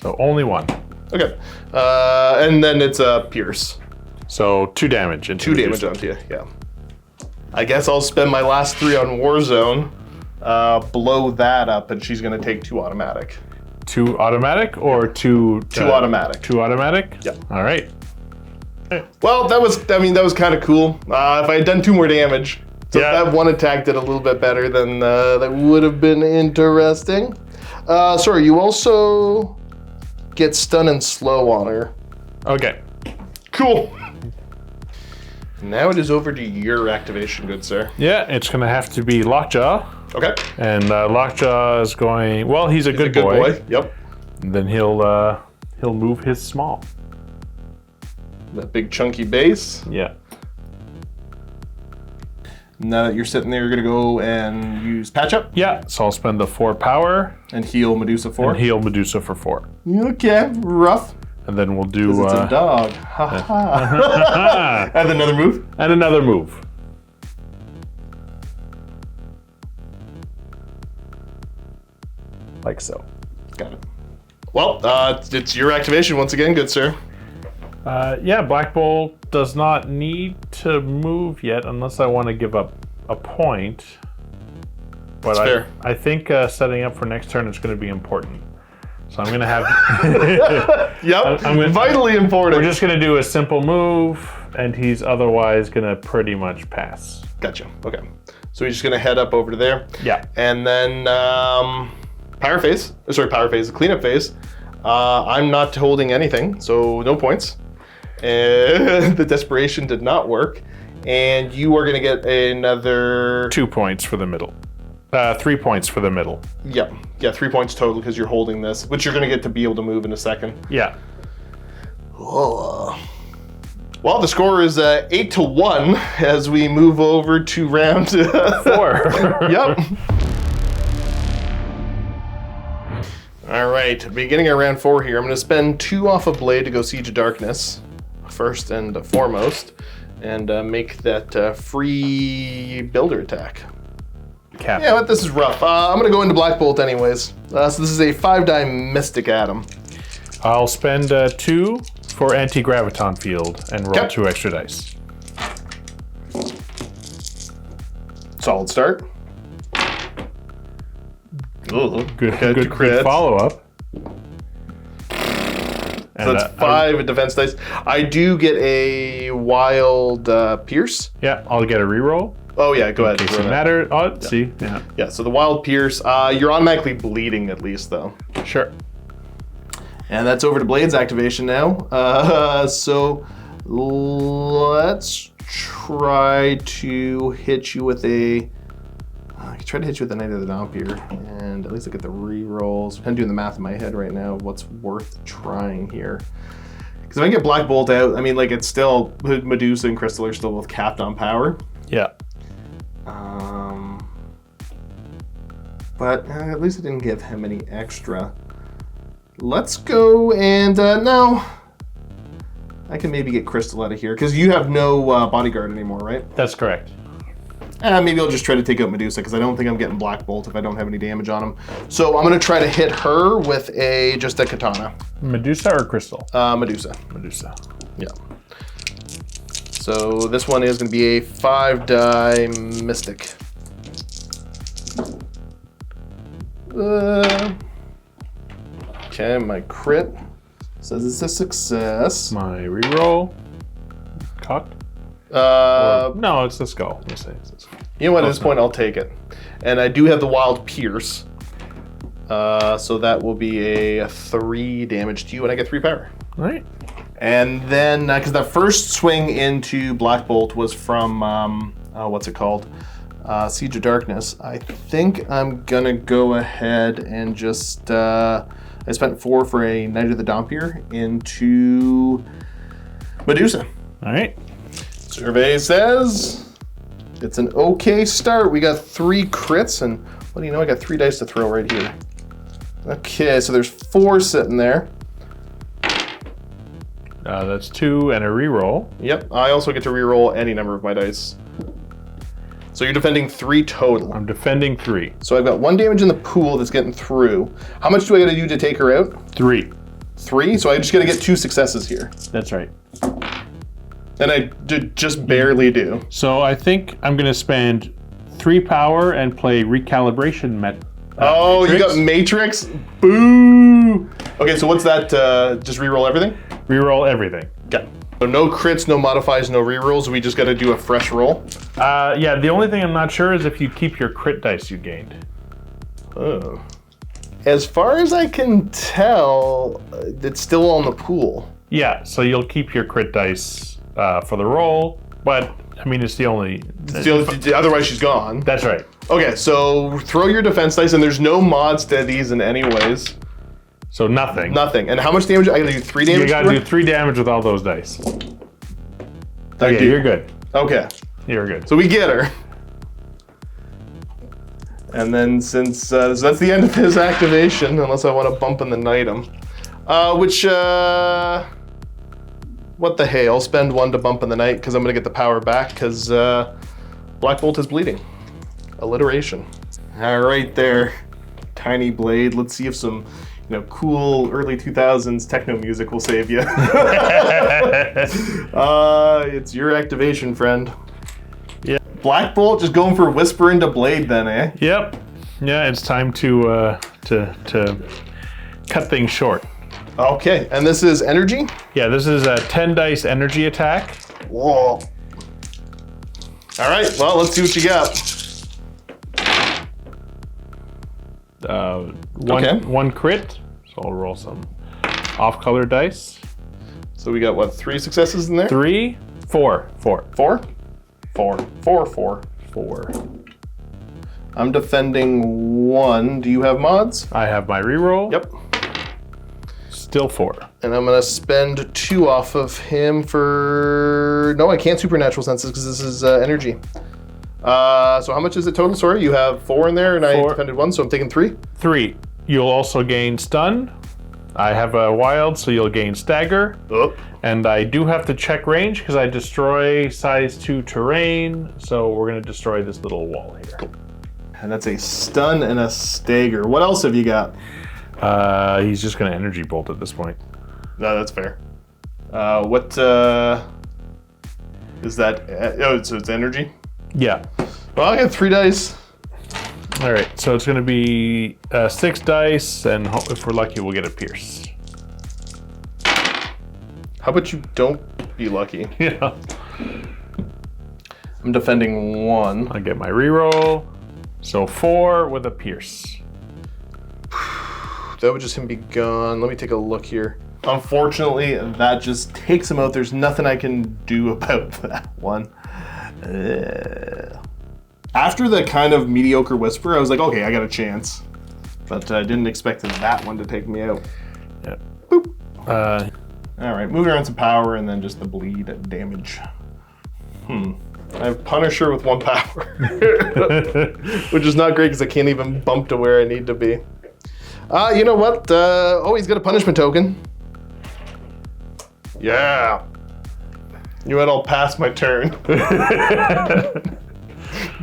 Speaker 2: So only 1.
Speaker 1: Okay, and then it's a Pierce.
Speaker 2: So 2 damage.
Speaker 1: 2 damage onto you, yeah. I guess I'll spend my last 3 on Warzone, blow that up, and she's gonna take 2 automatic.
Speaker 2: 2 automatic or 2...
Speaker 1: 2 automatic.
Speaker 2: 2 automatic?
Speaker 1: Yeah.
Speaker 2: All right.
Speaker 1: Well, that was kind of cool. If I had done 2 more damage, so
Speaker 2: Yeah.
Speaker 1: that one attack did a little bit better, then that would have been interesting. Sorry, you also get stun and slow on her.
Speaker 2: Okay.
Speaker 1: Cool. Now it is over to your activation, good sir.
Speaker 2: Yeah, it's gonna have to be Lockjaw,
Speaker 1: Okay.
Speaker 2: and Lockjaw is going. Well, he's a good boy.
Speaker 1: Yep.
Speaker 2: And then he'll move his small.
Speaker 1: That big chunky base.
Speaker 2: Yeah.
Speaker 1: Now that you're sitting there, you're gonna go and use patch up
Speaker 2: Yeah. So I'll spend the 4 power
Speaker 1: and heal Medusa 4.
Speaker 2: and heal Medusa for 4,
Speaker 1: Okay, rough.
Speaker 2: and then we'll do
Speaker 1: It's a dog. Ha ha. And another move.
Speaker 2: and another move. Like so.
Speaker 1: Got it. Well, it's your activation once again, good sir.
Speaker 2: Yeah, Black Bolt does not need to move yet unless I want to give up a point. But
Speaker 1: That's fair.
Speaker 2: I think setting up for next turn is going to be important. So I'm going to have...
Speaker 1: Yep,
Speaker 2: I'm
Speaker 1: vitally important.
Speaker 2: We're just going to do a simple move, and he's otherwise going to pretty much pass.
Speaker 1: Gotcha, okay. So we're just gonna head up over to there.
Speaker 2: Yeah.
Speaker 1: And then power phase, cleanup phase. I'm not holding anything, so no points. And the desperation did not work. And you are gonna get another
Speaker 2: 2 points for the middle. 3 points for the middle.
Speaker 1: Yeah, 3 points total because you're holding this, which you're gonna get to be able to move in a second.
Speaker 2: Yeah.
Speaker 1: Well, the score is 8-1 as we move over to round 4. Yep. All right, beginning of round 4 here. I'm going to spend 2 off of Blade to go Siege of Darkness, first and foremost, and make that free builder attack.
Speaker 2: Cap.
Speaker 1: Yeah, but this is rough. I'm going to go into Black Bolt anyways. So this is a 5-die Mystic Atom.
Speaker 2: I'll spend 2 for anti-graviton field and roll
Speaker 1: Okay.
Speaker 2: 2 extra dice.
Speaker 1: Solid start. Ooh,
Speaker 2: Good
Speaker 1: crit.
Speaker 2: follow-up.
Speaker 1: So that's 5 defense dice. I do get a wild pierce.
Speaker 2: Yeah, I'll get a reroll.
Speaker 1: Oh yeah, go ahead.
Speaker 2: In case
Speaker 1: Roll
Speaker 2: it
Speaker 1: that.
Speaker 2: matter. Oh, let's see. Yeah.
Speaker 1: Yeah, so the wild pierce. You're automatically bleeding at least though.
Speaker 2: Sure.
Speaker 1: And that's over to Blade's activation now. So let's try to hit you with a. I can try to hit you with the Knight of the Dompier, and at least I get the re-rolls. I'm doing the math in my head right now. What's worth trying here? Because if I get Black Bolt out, I mean, like it's still Medusa and Crystal are still both capped on power.
Speaker 2: Yeah.
Speaker 1: But at least I didn't give him any extra. Let's go and no. I can maybe get Crystal out of here because you have no bodyguard anymore, right?
Speaker 2: That's correct.
Speaker 1: Maybe I'll just try to take out Medusa because I don't think I'm getting Black Bolt if I don't have any damage on him. So I'm gonna try to hit her with just a katana.
Speaker 2: Medusa or Crystal?
Speaker 1: Medusa.
Speaker 2: Medusa.
Speaker 1: Yeah. So this one is gonna be a 5-die Mystic. Okay, my crit says it's a success.
Speaker 2: My reroll. Cocked? No, it's the skull. Let's say it's the skull.
Speaker 1: You know what? At this point, I'll take it. And I do have the Wild Pierce. So that will be a 3 damage to you, and I get 3 power.
Speaker 2: All right.
Speaker 1: And then, because the first swing into Black Bolt was from, what's it called? Siege of Darkness. I think I'm gonna go ahead and just, I spent 4 for a Knight of the Dompier into Medusa.
Speaker 2: All right.
Speaker 1: Survey says it's an okay start. We got 3 crits, and what do you know? I got 3 dice to throw right here. Okay, so there's 4 sitting there.
Speaker 2: That's 2 and a reroll.
Speaker 1: Yep, I also get to reroll any number of my dice. So you're defending 3 total.
Speaker 2: I'm defending 3.
Speaker 1: So I've got 1 damage in the pool that's getting through. How much do I gotta do to take her out?
Speaker 2: 3.
Speaker 1: 3? So I just gotta get 2 successes here.
Speaker 2: That's right.
Speaker 1: And I just barely do.
Speaker 2: So I think I'm going to spend 3 power and play recalibration
Speaker 1: Oh,
Speaker 2: Matrix.
Speaker 1: you got Matrix? Boo! Okay, so what's that? Just reroll everything?
Speaker 2: Reroll everything.
Speaker 1: Okay. So no crits, no modifies, no rerolls. We just got to do a fresh roll.
Speaker 2: Yeah, the only thing I'm not sure is if you keep your crit dice you gained.
Speaker 1: Oh. As far as I can tell, it's still on the pool.
Speaker 2: Yeah, so you'll keep your crit dice for the roll, but I mean, it's the only.
Speaker 1: Otherwise, she's gone.
Speaker 2: That's right.
Speaker 1: Okay, so throw your defense dice, and there's no mods to these in any ways.
Speaker 2: So nothing.
Speaker 1: Nothing. And how much damage? I gotta do 3 damage.
Speaker 2: You gotta do 3 damage with all those dice. Okay, you're good.
Speaker 1: Okay.
Speaker 2: You're good.
Speaker 1: So we get her. And then since so that's the end of his activation, unless I want to bump in the item. What the hey, I'll spend 1 to bump in the night because I'm going to get the power back because Black Bolt is bleeding. Alliteration. All right there, Tiny Blade. Let's see if some cool early 2000s techno music will save you. It's your activation, friend.
Speaker 2: Yeah.
Speaker 1: Black Bolt just going for Whisper into Blade then, eh?
Speaker 2: Yep. Yeah, it's time to cut things short.
Speaker 1: Okay, and this is energy?
Speaker 2: Yeah, this is a 10 dice energy attack.
Speaker 1: Whoa. All right, well, let's see what you got.
Speaker 2: One crit, so I'll roll some off-color dice.
Speaker 1: So we got, what, 3 successes in there?
Speaker 2: 3, 4.
Speaker 1: 4? 4. I'm defending 1. Do you have mods?
Speaker 2: I have my reroll.
Speaker 1: Yep.
Speaker 2: Still 4.
Speaker 1: And I'm gonna spend 2 off of him for... No, I can't supernatural senses because this is energy. So how much is it total? Sorry, you have 4 in there and 4. I defended 1, so I'm taking 3.
Speaker 2: 3. You'll also gain stun. I have a wild, so you'll gain stagger.
Speaker 1: Oh.
Speaker 2: And I do have to check range because I destroy size 2 terrain. So we're gonna destroy this little wall here.
Speaker 1: Cool. And that's a stun and a stagger. What else have you got?
Speaker 2: He's just gonna energy bolt at this point.
Speaker 1: No, that's fair. What is that? Oh, so it's energy?
Speaker 2: Yeah.
Speaker 1: Well, I got 3 dice.
Speaker 2: All right, so it's gonna be 6 dice, and if we're lucky, we'll get a pierce.
Speaker 1: How about you don't be lucky?
Speaker 2: Yeah.
Speaker 1: I'm defending 1.
Speaker 2: I get my reroll. So 4 with a pierce.
Speaker 1: That would just him be gone. Let me take a look here. Unfortunately, that just takes him out. There's nothing I can do about that one. After the kind of mediocre Whisper, I was like, okay, I got a chance. But I didn't expect that one to take me out.
Speaker 2: Yeah.
Speaker 1: Boop. All right, moving around some power and then just the bleed damage. I have Punisher with 1 power, which is not great because I can't even bump to where I need to be. You know what? He's got a punishment token. Yeah. You know what? I'll pass my turn.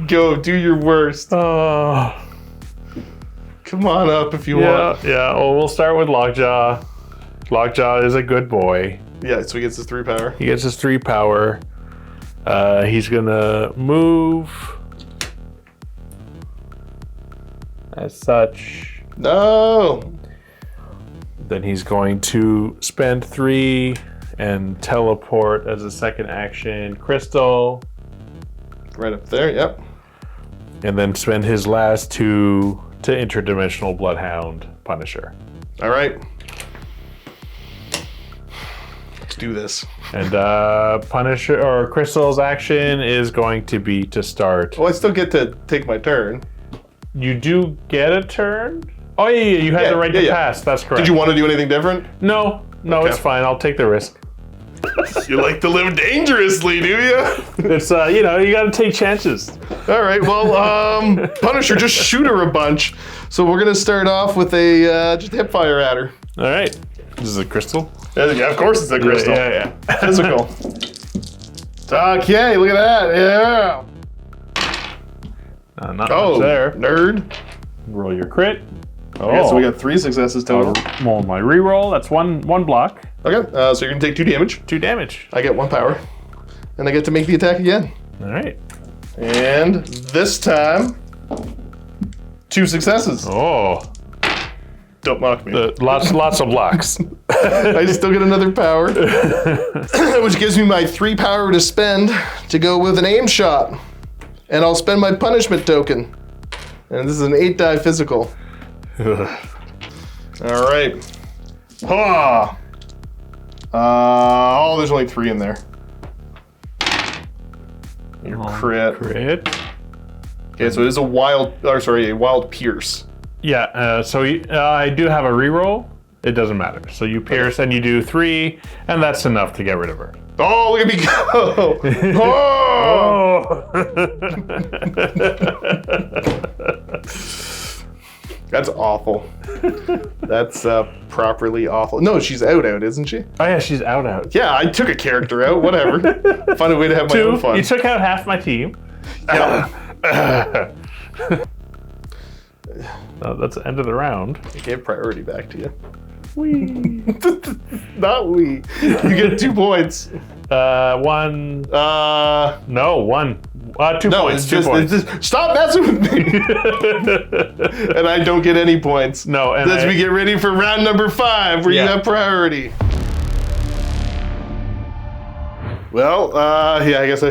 Speaker 1: Go, do your worst. Come on up if you want.
Speaker 2: Yeah, well, we'll start with Lockjaw. Lockjaw is a good boy.
Speaker 1: Yeah, so he gets his 3 power.
Speaker 2: He gets his 3 power. He's gonna move as such.
Speaker 1: No.
Speaker 2: Then he's going to spend 3 and teleport as a second action Crystal.
Speaker 1: Right up there, yep.
Speaker 2: And then spend his last 2 to Interdimensional Bloodhound Punisher.
Speaker 1: All right. Let's do this.
Speaker 2: And Punisher or Crystal's action is going to be to start.
Speaker 1: Oh, I still get to take my turn.
Speaker 2: You do get a turn? Oh yeah, you had the right to pass. That's correct.
Speaker 1: Did you want to do anything different?
Speaker 2: No, okay. It's fine. I'll take the risk.
Speaker 1: You like to live dangerously, do you?
Speaker 2: It's you got to take chances.
Speaker 1: All right. Well, Punisher, just shoot her a bunch. So we're gonna start off with a just hip fire at her.
Speaker 2: All right. This is a crystal.
Speaker 1: Yeah, of course it's a crystal.
Speaker 2: Yeah.
Speaker 1: Physical. Okay, look at that. Yeah.
Speaker 2: Not much there.
Speaker 1: Nerd.
Speaker 2: Roll your crit.
Speaker 1: Okay, so we got 3 successes total.
Speaker 2: Roll my reroll. That's one block.
Speaker 1: Okay, so you're gonna take 2 damage.
Speaker 2: 2 damage.
Speaker 1: I get 1 power, and I get to make the attack again.
Speaker 2: All right.
Speaker 1: And this time, 2 successes.
Speaker 2: Oh.
Speaker 1: Don't mock me.
Speaker 2: Lots of blocks.
Speaker 1: I still get another power, which gives me my 3 power to spend to go with an aim shot. And I'll spend my punishment token. And this is an 8-die physical. All right. Ha! Oh, there's only 3 in there. Your crit. Okay, so it is a wild pierce.
Speaker 2: Yeah, so I do have a reroll. It doesn't matter. So you pierce and you do 3, and that's enough to get rid of her.
Speaker 1: Oh, look at me go! Oh! That's awful. That's properly awful. No, she's out, isn't she?
Speaker 2: Oh yeah, she's out.
Speaker 1: Yeah, I took a character out. Whatever. Find a way to have my own fun.
Speaker 2: You took out half my team.
Speaker 1: Yeah.
Speaker 2: That's the end of the round.
Speaker 1: I gave priority back to you.
Speaker 2: Wee.
Speaker 1: Not we. You get 2 points.
Speaker 2: 1. No, 1. 2 points. Two points.
Speaker 1: Stop messing with me. And I don't get any points.
Speaker 2: No. And
Speaker 1: as we get ready for round number 5, where you have priority. Well, yeah, I guess we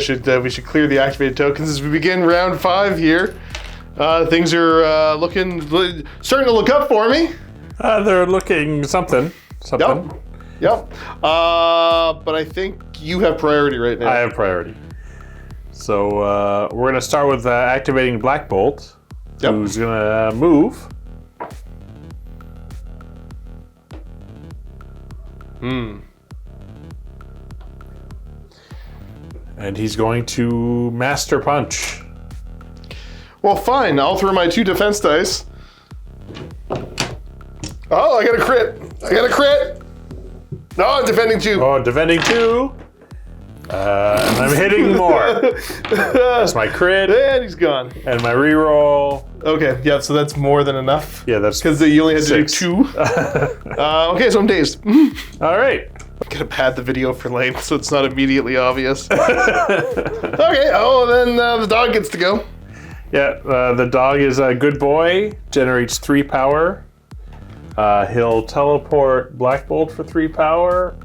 Speaker 1: should clear the activated tokens as we begin round 5 here. Things are starting to look up for me.
Speaker 2: They're looking something.
Speaker 1: Yep. But I think you have priority right now.
Speaker 2: I have priority. So we're gonna start with activating Black Bolt, who's gonna move. And he's going to Master Punch.
Speaker 1: Well, fine. I'll throw my 2 defense dice. Oh, I got a crit. No, I'm defending 2.
Speaker 2: Oh, defending 2. And I'm hitting more. That's my crit.
Speaker 1: And he's gone.
Speaker 2: And my reroll.
Speaker 1: Okay, yeah, so that's more than enough.
Speaker 2: Yeah, that's
Speaker 1: because you only had
Speaker 2: 6.
Speaker 1: to do 2. Okay, so I'm dazed.
Speaker 2: All right.
Speaker 1: I'm gonna pad the video for length so it's not immediately obvious. Okay, then the dog gets to go.
Speaker 2: Yeah, the dog is a good boy, generates 3 power. He'll teleport Black Bolt for 3 power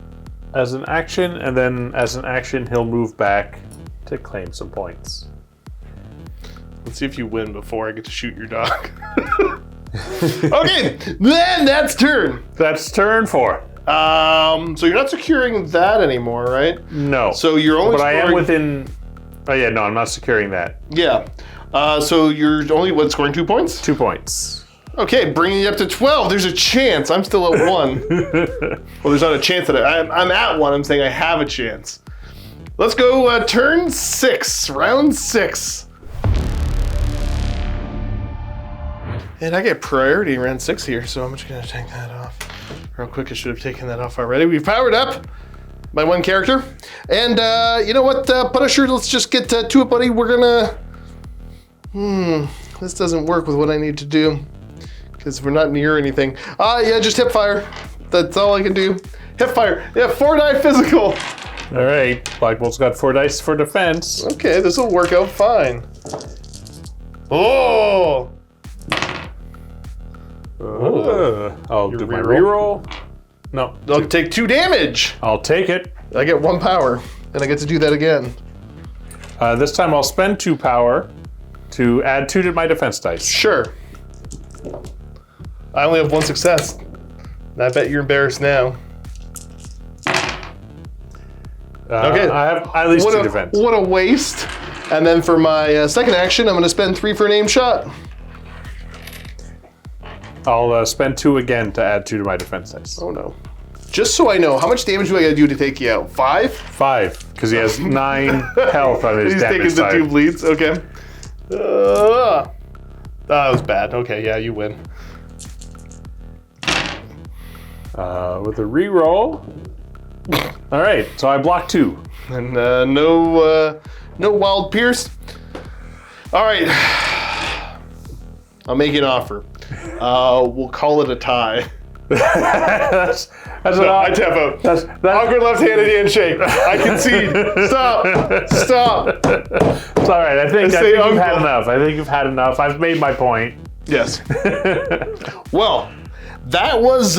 Speaker 2: as an action, and then as an action, he'll move back to claim some points.
Speaker 1: Let's see if you win before I get to shoot your dog. Okay, then that's turn.
Speaker 2: That's turn 4.
Speaker 1: So you're not securing that anymore, right?
Speaker 2: No.
Speaker 1: So you're only
Speaker 2: But I am within... Oh yeah, no, I'm not securing that.
Speaker 1: Yeah. So you're only, scoring 2 points?
Speaker 2: 2 points.
Speaker 1: Okay, bringing you up to 12. There's a chance. I'm still at 1. Well, there's not a chance that I'm at 1. I'm saying I have a chance. Let's go turn 6, round 6. And I get priority in round 6 here, so I'm just going to take that off. Real quick, I should have taken that off already. We've powered up my 1 character. And you know what, Punisher, let's just get to it, buddy. We're going to... This doesn't work with what I need to do. Because we're not near anything. Yeah, just hip fire. That's all I can do. Hip fire. Yeah, 4-die physical.
Speaker 2: All right, Black Bolt's got 4 dice for defense.
Speaker 1: Okay, this will work out fine. Oh!
Speaker 2: I'll do my reroll. No.
Speaker 1: I'll take 2 damage.
Speaker 2: I'll take it.
Speaker 1: I get 1 power, and I get to do that again.
Speaker 2: This time I'll spend 2 power to add 2 to my defense dice.
Speaker 1: Sure. I only have 1 success. And I bet you're embarrassed now. Okay.
Speaker 2: I have at least 2 defense.
Speaker 1: What a waste. And then for my second action, I'm going to spend 3 for an aim shot.
Speaker 2: I'll spend 2 again to add 2 to my defense dice.
Speaker 1: Oh no. Just so I know, how much damage do I got to do to take you out? 5?
Speaker 2: 5, because he has 9 health on his damage
Speaker 1: He's taking
Speaker 2: side.
Speaker 1: the 2 bleeds, okay. That was bad. Okay, yeah, you win.
Speaker 2: With a reroll. All right, so I block 2.
Speaker 1: And no wild pierce. All right. I'll make you an offer. We'll call it a tie.
Speaker 2: that's
Speaker 1: I tap out. That's awkward left-handed handshake. I concede. Stop.
Speaker 2: It's all right. I think you've had enough. I think you've had enough. I've made my point.
Speaker 1: Yes. Well, that was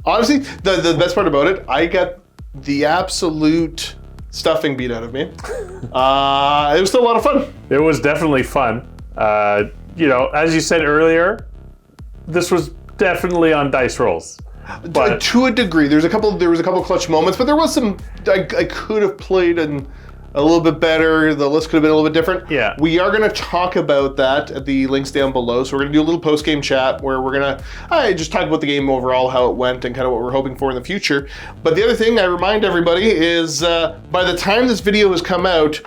Speaker 1: Honestly, the best part about it, I got the absolute stuffing beat out of me. It was still a lot of fun.
Speaker 2: It was definitely fun. You know, as you said earlier, this was definitely on dice rolls. But
Speaker 1: to a degree, there was a couple clutch moments, but there was some I could have played in a little bit better. The list could have been a little bit different.
Speaker 2: Yeah.
Speaker 1: We are going to talk about that at the links down below. So we're going to do a little post-game chat where we're going to just talk about the game overall, how it went, and kind of what we're hoping for in the future. But the other thing I remind everybody is by the time this video has come out,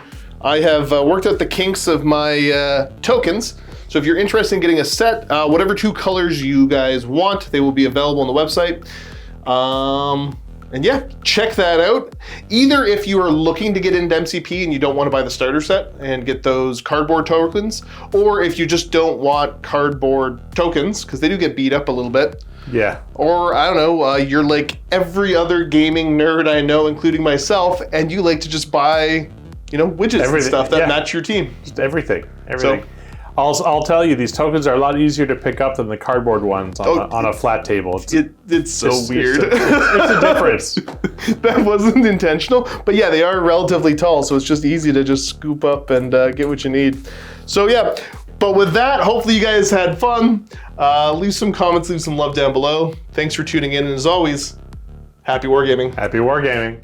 Speaker 1: I have worked out the kinks of my tokens. So if you're interested in getting a set, whatever 2 colors you guys want, they will be available on the website. And yeah, check that out. Either if you are looking to get into MCP and you don't want to buy the starter set and get those cardboard tokens, or if you just don't want cardboard tokens, because they do get beat up a little bit.
Speaker 2: yeah,
Speaker 1: Or, I don't know, you're like every other gaming nerd I know, including myself, and you like to just buy, you know, widgets and stuff that match your team.
Speaker 2: just everything. So, I'll tell you, these tokens are a lot easier to pick up than the cardboard ones on a flat table.
Speaker 1: It's so weird.
Speaker 2: It's a difference.
Speaker 1: That wasn't intentional, but yeah, they are relatively tall, so it's just easy to just scoop up and get what you need. So yeah, but with that, hopefully you guys had fun. Leave some comments, leave some love down below. Thanks for tuning in, and as always, happy wargaming.
Speaker 2: Happy wargaming.